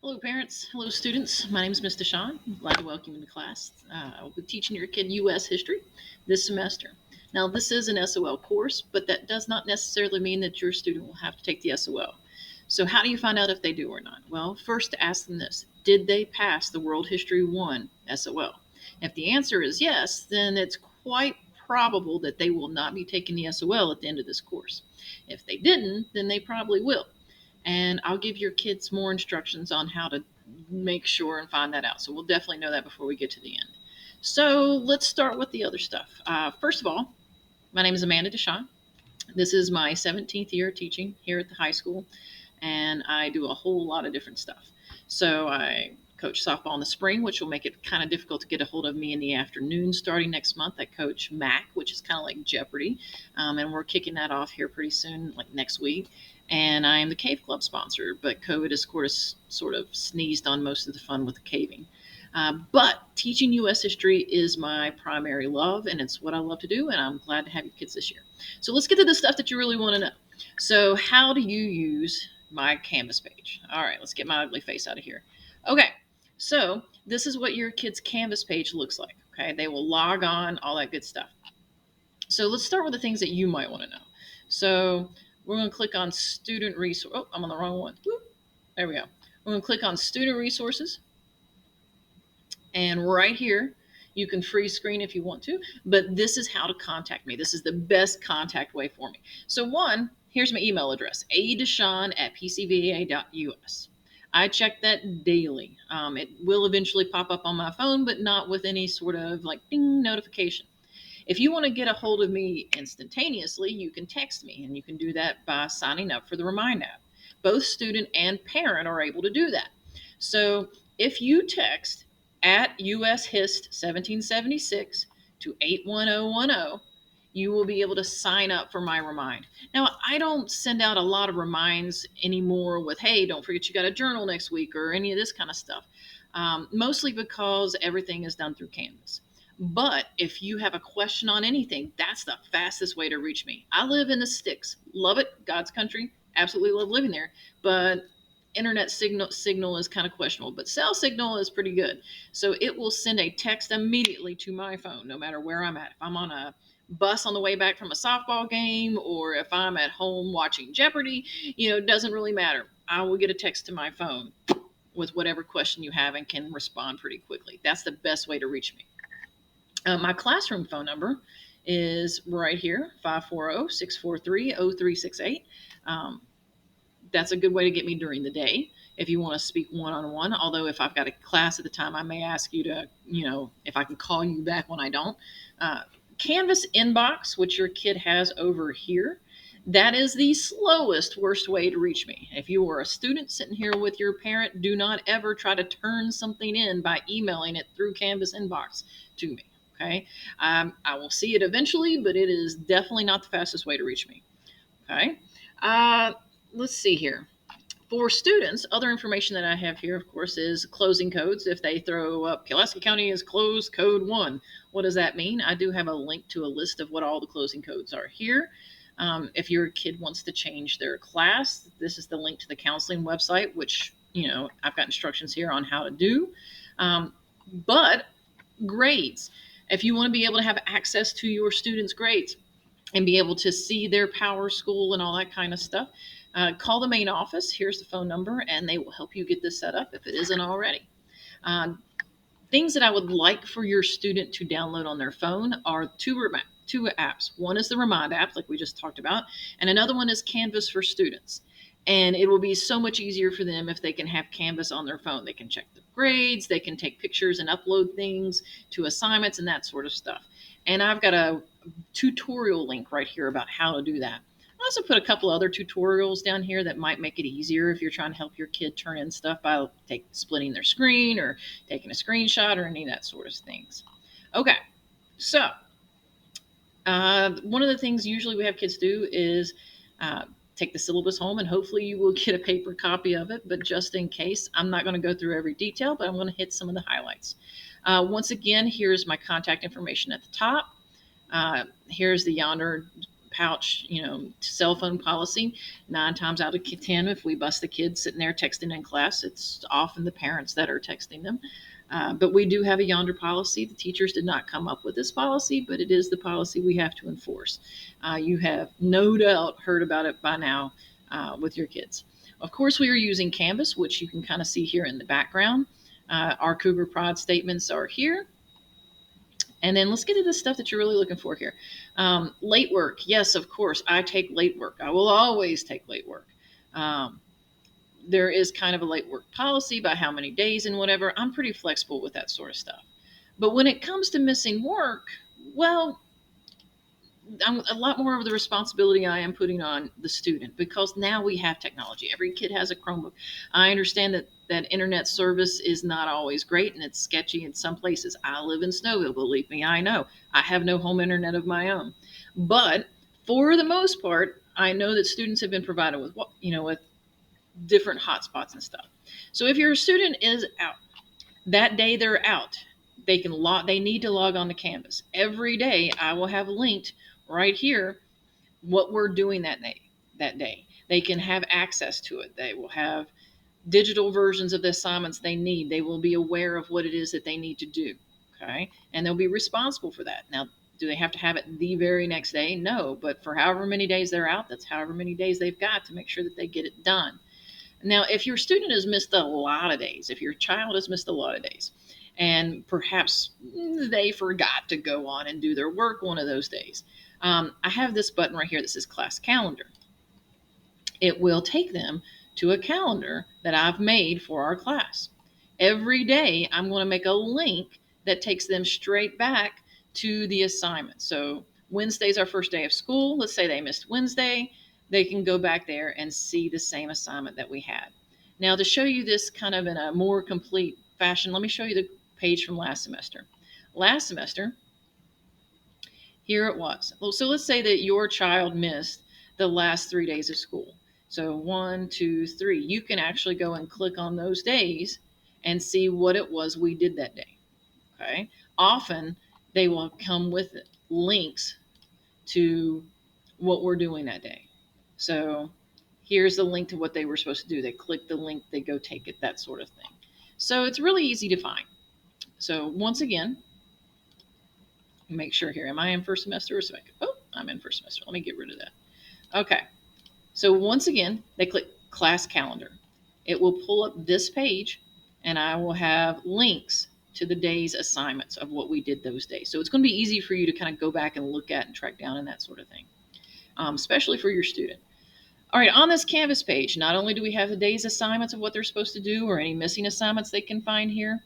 Hello, parents. Hello, students. My name is Mr. Sean. I'm glad to welcome you to class. I'll be teaching your kid U.S. history this semester. Now, this is an SOL course, but that does not necessarily mean that your student will have to take the SOL. So, how do you find out if they do or not? Well, first ask them this: did they pass the World History 1 SOL? If the answer is yes, then it's quite probable that they will not be taking the SOL at the end of this course. If they didn't, then they probably will, and I'll give your kids more instructions on how to make sure and find that out. So we'll definitely know that before we get to the end. So let's start with the other stuff. First of all, my name is Amanda Deshawn. This is my 17th year teaching here at the high school, and I do a whole lot of different stuff. So I coach softball in the spring, which will make it kind of difficult to get a hold of me in the afternoon starting next month. I coach MAC, which is kind of like Jeopardy, and we're kicking that off here pretty soon, like next week. And I am the Cave Club sponsor, but COVID has sort of sneezed on most of the fun with the caving. But teaching U.S. history is my primary love, and it's what I love to do, and I'm glad to have you kids this year. So let's get to the stuff that you really want to know. So, how do you use my Canvas page? All right, let's get my ugly face out of here. Okay, so this is what your kid's Canvas page looks like. Okay, they will log on, all that good stuff. So, let's start with the things that you might want to know. So, we're going to click on student resource. Oh, I'm on the wrong one. Whoop, there we go. We're going to click on student resources. And right here, you can freeze screen if you want to, but this is how to contact me. This is the best contact way for me. So one, here's my email address, adeshawn@pcva.us. I check that daily. It will eventually pop up on my phone, but not with any sort of like ding notification. If you want to get a hold of me instantaneously, you can text me, and you can do that by signing up for the Remind app. Both student and parent are able to do that. So if you text at US Hist 1776 to 81010, you will be able to sign up for my Remind. Now, I don't send out a lot of reminds anymore with, hey, don't forget you got a journal next week or any of this kind of stuff, mostly because everything is done through Canvas. But if you have a question on anything, that's the fastest way to reach me. I live in the sticks. Love it. God's country. Absolutely love living there. But internet signal is kind of questionable, but cell signal is pretty good. So it will send a text immediately to my phone, no matter where I'm at. If I'm on a bus on the way back from a softball game, or if I'm at home watching Jeopardy, it doesn't really matter. I will get a text to my phone with whatever question you have and can respond pretty quickly. That's the best way to reach me. My classroom phone number is right here, 540-643-0368. That's a good way to get me during the day if you want to speak one-on-one. Although if I've got a class at the time, I may ask you to, if I can call you back when I don't. Canvas inbox, which your kid has over here, that is the slowest, worst way to reach me. If you are a student sitting here with your parent, do not ever try to turn something in by emailing it through Canvas inbox to me. Okay. I will see it eventually, but it is definitely not the fastest way to reach me. Okay. Uh, let's see here. For students, other information that I have here, of course, is closing codes. If they throw up Pulaski County is closed code 1, what does that mean? I do have a link to a list of what all the closing codes are here. If your kid wants to change their class, this is the link to the counseling website, which, I've got instructions here on how to do. But grades, if you want to be able to have access to your students' grades and be able to see their power school and all that kind of stuff, call the main office. Here's the phone number, and they will help you get this set up if it isn't already. Uh, Things that I would like for your student to download on their phone are two apps. One is the Remind app, like we just talked about, and another one is Canvas for Students. And it will be so much easier for them if they can have Canvas on their phone. They can check the grades, they can take pictures and upload things to assignments and that sort of stuff. And I've got a tutorial link right here about how to do that. I also put a couple other tutorials down here that might make it easier if you're trying to help your kid turn in stuff by splitting their screen or taking a screenshot or any of that sort of things. Okay, so one of the things usually we have kids do is take the syllabus home, and hopefully you will get a paper copy of it. But just in case, I'm not going to go through every detail, but I'm going to hit some of the highlights. Once again, here's my contact information at the top. Here's the Yonder pouch, cell phone policy. 9 times out of 10, if we bust the kids sitting there texting in class, it's often the parents that are texting them. But we do have a yonder policy. The teachers did not come up with this policy, but it is the policy we have to enforce. You have no doubt heard about it by now with your kids. Of course, we are using Canvas, which you can kind of see here in the background. Our Cougar Pride statements are here. And then let's get to the stuff that you're really looking for here. Late work. Yes, of course, I take late work. I will always take late work. There is kind of a late work policy by how many days and whatever. I'm pretty flexible with that sort of stuff. But when it comes to missing work, well, a lot more of the responsibility I am putting on the student, because now we have technology. Every kid has a Chromebook. I understand that internet service is not always great and it's sketchy in some places. I live in Snowville, believe me, I know. I have no home internet of my own. But for the most part, I know that students have been provided with different hotspots and stuff. So if your student is out, that day they're out, they need to log on to Canvas. Every day I will have linked right here what we're doing that day. They can have access to it. They will have digital versions of the assignments they need. They will be aware of what it is that they need to do. Okay. And they'll be responsible for that. Now, do they have to have it the very next day? No, but for however many days they're out, that's however many days they've got to make sure that they get it done. Now, if your student has missed a lot of days, if your child has missed a lot of days, and perhaps they forgot to go on and do their work one of those days, I have this button right here that says Class Calendar. It will take them to a calendar that I've made for our class. Every day, I'm going to make a link that takes them straight back to the assignment. So Wednesday's our first day of school. Let's say they missed Wednesday. They can go back there and see the same assignment that we had. Now, to show you this kind of in a more complete fashion, let me show you the page from last semester. Last semester, here it was. So let's say that your child missed the last 3 days of school. So 1, 2, 3. You can actually go and click on those days and see what it was we did that day. Okay. Often they will come with links to what we're doing that day. So here's the link to what they were supposed to do. They click the link, they go take it, that sort of thing. So it's really easy to find. So once again, make sure here, am I in first semester or second? Oh, I'm in first semester. Let me get rid of that. Okay. So once again, they click Class Calendar. It will pull up this page, and I will have links to the day's assignments of what we did those days. So it's going to be easy for you to kind of go back and look at and track down and that sort of thing, especially for your student. All right, on this Canvas page, not only do we have the day's assignments of what they're supposed to do or any missing assignments they can find here.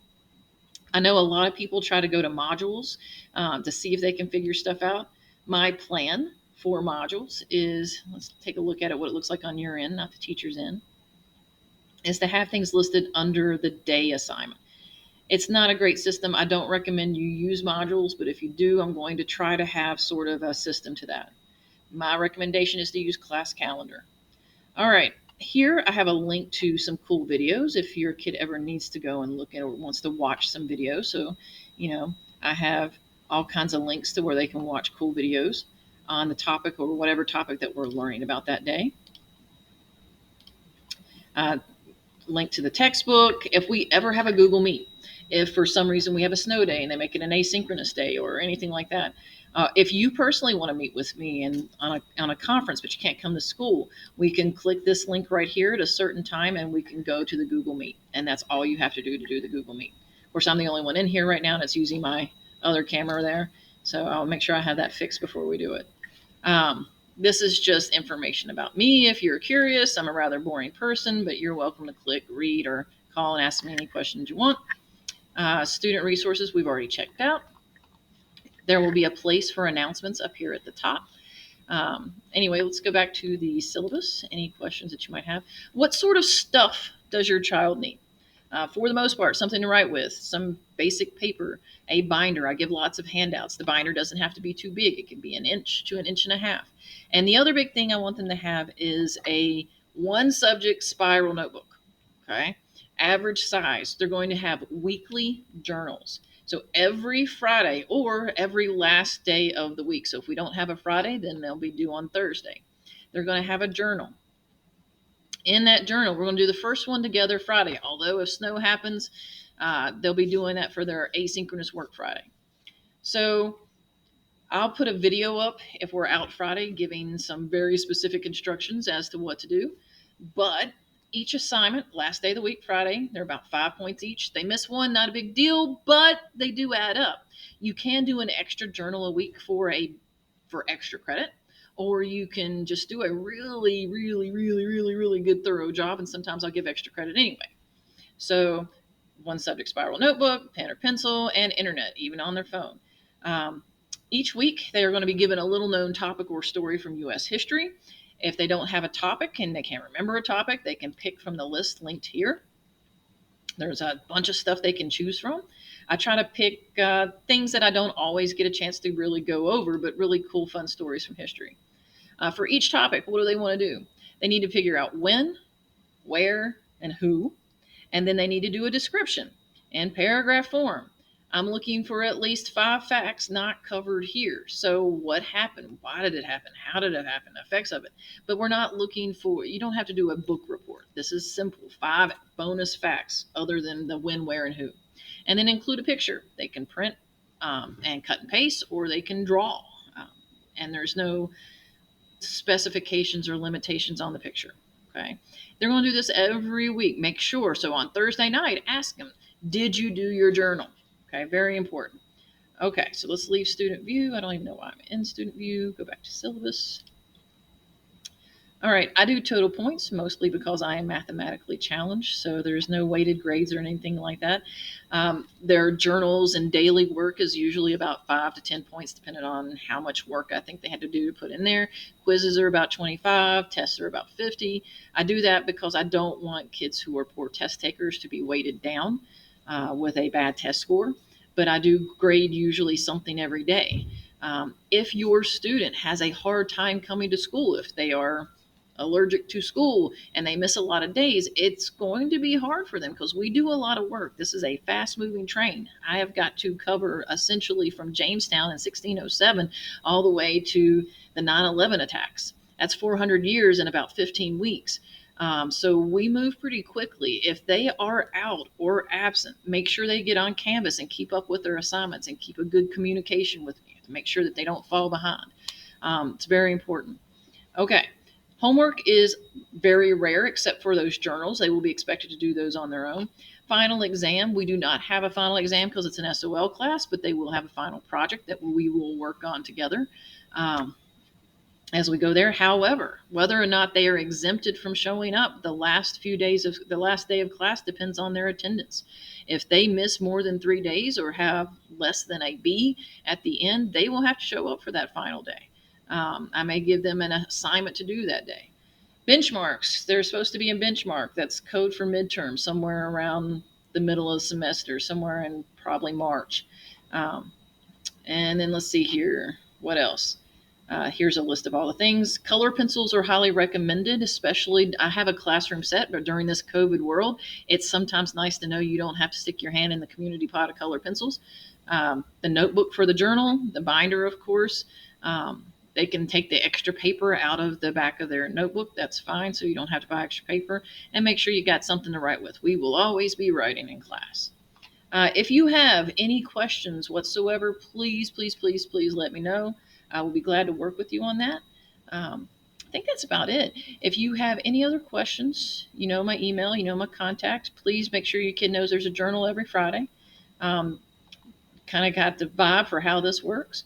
I know a lot of people try to go to modules to see if they can figure stuff out. My plan for modules is, let's take a look at it, what it looks like on your end, not the teacher's end, is to have things listed under the day assignment. It's not a great system. I don't recommend you use modules, but if you do, I'm going to try to have sort of a system to that. My recommendation is to use Class Calendar. All right, here I have a link to some cool videos if your kid ever needs to go and look at or wants to watch some videos. So, I have all kinds of links to where they can watch cool videos on the topic or whatever topic that we're learning about that day. Link to the textbook. If we ever have a Google Meet, if for some reason we have a snow day and they make it an asynchronous day or anything like that, if you personally want to meet with me and on a conference, but you can't come to school, we can click this link right here at a certain time and we can go to the Google Meet. And that's all you have to do the Google Meet. Of course, I'm the only one in here right now and it's using my other camera there. So I'll make sure I have that fixed before we do it. This is just information about me. If you're curious, I'm a rather boring person, but you're welcome to click, read, or call and ask me any questions you want. Student resources, we've already checked out. There will be a place for announcements up here at the top. Anyway, let's go back to the syllabus. Any questions that you might have? What sort of stuff does your child need? For the most part, something to write with, some basic paper, a binder. I give lots of handouts. The binder doesn't have to be too big. It can be 1 inch to 1.5 inches. And the other big thing I want them to have is a one subject spiral notebook. Okay. Average size. They're going to have weekly journals. So every Friday or every last day of the week. So if we don't have a Friday, then they'll be due on Thursday. They're going to have a journal. In that journal, we're going to do the first one together Friday. Although if snow happens, they'll be doing that for their asynchronous work Friday. So I'll put a video up if we're out Friday giving some very specific instructions as to what to do. But each assignment, last day of the week, Friday, they're about 5 points each. They miss one, not a big deal, but they do add up. You can do an extra journal a week for extra credit, or you can just do a really, really, really, really, really good thorough job, and sometimes I'll give extra credit anyway. So one subject spiral notebook, pen or pencil, and internet, even on their phone. Each week, they are going to be given a little known topic or story from U.S. history. If they don't have a topic and they can't remember a topic, they can pick from the list linked here. There's a bunch of stuff they can choose from. I try to pick things that I don't always get a chance to really go over, but really cool, fun stories from history. For each topic, what do they want to do? They need to figure out when, where, and who, and then they need to do a description in paragraph form. I'm looking for at least 5 facts not covered here. So what happened? Why did it happen? How did it happen? The effects of it. But we're not looking for, you don't have to do a book report. This is simple. 5 bonus facts other than the when, where, and who. And then include a picture. They can print and cut and paste, or they can draw. And there's no specifications or limitations on the picture. Okay. They're going to do this every week. Make sure. So on Thursday night, ask them, did you do your journal? Okay. Very important. Okay. So let's leave student view. I don't even know why I'm in student view. Go back to syllabus. All right. I do total points mostly because I am mathematically challenged. So there's no weighted grades or anything like that. Their journals and daily work is usually about 5 to 10 points, depending on how much work I think they had to do to put in there. Quizzes are about 25, tests are about 50. I do that because I don't want kids who are poor test takers to be weighted down with a bad test score. But I do grade usually something every day. If your student has a hard time coming to school, if they are allergic to school and they miss a lot of days, it's going to be hard for them because we do a lot of work. This is a fast moving train. I have got to cover essentially from Jamestown in 1607 all the way to the 9/11 attacks. That's 400 years in about 15 weeks. So we move pretty quickly. If they are out or absent, make sure they get on Canvas and keep up with their assignments and keep a good communication with me to make sure that they don't fall behind. It's very important. Okay. Homework is very rare except for those journals. They will be expected to do those on their own. Final exam, we do not have a final exam because it's an SOL class, but they will have a final project that we will work on together as we go there. However, whether or not they are exempted from showing up, the last day of class depends on their attendance. If they miss more than 3 days or have less than a B at the end, they will have to show up for that final day. I may give them an assignment to do that day. Benchmarks. There's supposed to be a benchmark. That's code for midterm, somewhere around the middle of the semester, somewhere in probably March. And then let's see here. What else? Here's a list of all the things. Color pencils are highly recommended, especially I have a classroom set, but during this COVID world, it's sometimes nice to know you don't have to stick your hand in the community pot of color pencils. The notebook for the journal, the binder, of course. They can take the extra paper out of the back of their notebook. That's fine, so you don't have to buy extra paper. And make sure you got something to write with. We will always be writing in class. If you have any questions whatsoever, please, please, please, please let me know. I will be glad to work with you on that. I think that's about it. If you have any other questions, you know my email, you know my contact. Please make sure your kid knows there's a journal every Friday. Kind of got the vibe for how this works.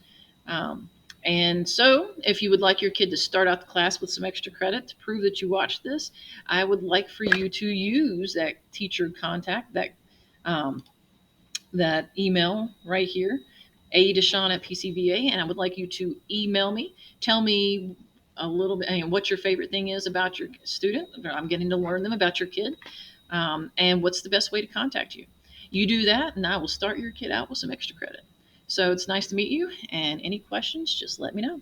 And so if you would like your kid to start out the class with some extra credit to prove that you watched this, I would like for you to use that teacher contact, that email right here, a.deshawn@PCVA, and I would like you to email me. Tell me a little bit what your favorite thing is about your student. I'm getting to learn them about your kid, and what's the best way to contact you. You do that, and I will start your kid out with some extra credit. So it's nice to meet you, and any questions, just let me know.